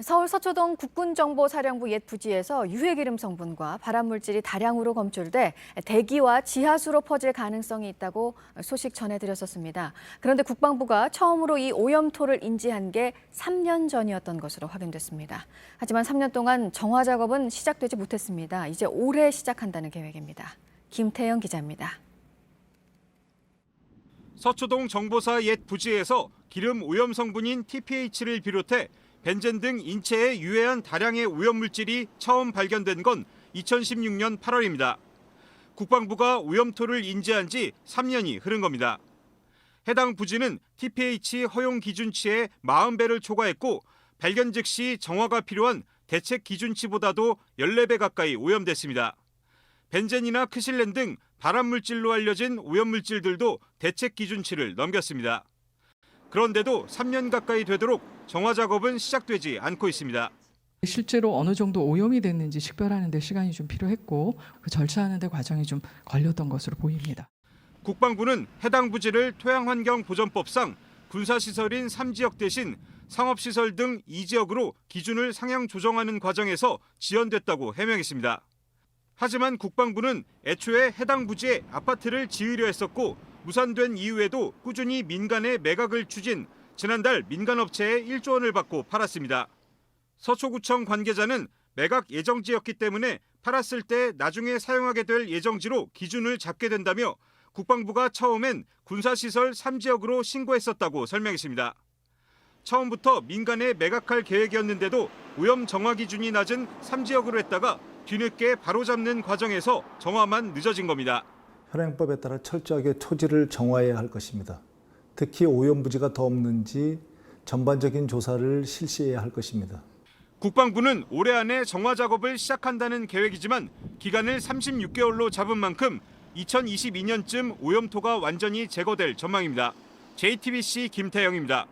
서울 서초동 국군정보사령부 옛 부지에서 유해기름 성분과 발암물질이 다량으로 검출돼 대기와 지하수로 퍼질 가능성이 있다고 소식 전해드렸었습니다. 그런데 국방부가 처음으로 이 오염토를 인지한 게 3년 전이었던 것으로 확인됐습니다. 하지만 3년 동안 정화 작업은 시작되지 못했습니다. 이제 올해 시작한다는 계획입니다. 김태영 기자입니다. 서초동 정보사 옛 부지에서 기름 오염 성분인 TPH를 비롯해 벤젠 등 인체에 유해한 다량의 오염물질이 처음 발견된 건 2016년 8월입니다. 국방부가 오염토를 인지한 지 3년이 흐른 겁니다. 해당 부지는 TPH 허용 기준치의 40배를 초과했고 발견 즉시 정화가 필요한 대책 기준치보다도 14배 가까이 오염됐습니다. 벤젠이나 크실렌 등 발암물질로 알려진 오염물질들도 대책 기준치를 넘겼습니다. 그런데도 3년 가까이 되도록 정화 작업은 시작되지 않고 있습니다. 실제로 어느 정도 오염이 됐는지 식별하는 데 시간이 좀 필요했고 그 절차하는 데 과정이 좀 걸렸던 것으로 보입니다. 국방부는 해당 부지를 토양환경보전법상 군사시설인 3지역 대신 상업시설 등 2지역으로 기준을 상향 조정하는 과정에서 지연됐다고 해명했습니다. 하지만 국방부는 애초에 해당 부지에 아파트를 지으려 했었고 무산된 이후에도 꾸준히 민간에 매각을 추진, 지난달 민간업체에 1조 원을 받고 팔았습니다. 서초구청 관계자는 매각 예정지였기 때문에 팔았을 때 나중에 사용하게 될 예정지로 기준을 잡게 된다며 국방부가 처음엔 군사시설 3지역으로 신고했었다고 설명했습니다. 처음부터 민간에 매각할 계획이었는데도 오염 정화 기준이 낮은 3지역으로 했다가 뒤늦게 바로잡는 과정에서 정화만 늦어진 겁니다. 현행법에 따라 철저하게 토지를 정화해야 할 것입니다. 특히 오염부지가 더 없는지 전반적인 조사를 실시해야 할 것입니다. 국방부는 올해 안에 정화 작업을 시작한다는 계획이지만 기간을 36개월로 잡은 만큼 2022년쯤 오염토가 완전히 제거될 전망입니다. JTBC 김태영입니다.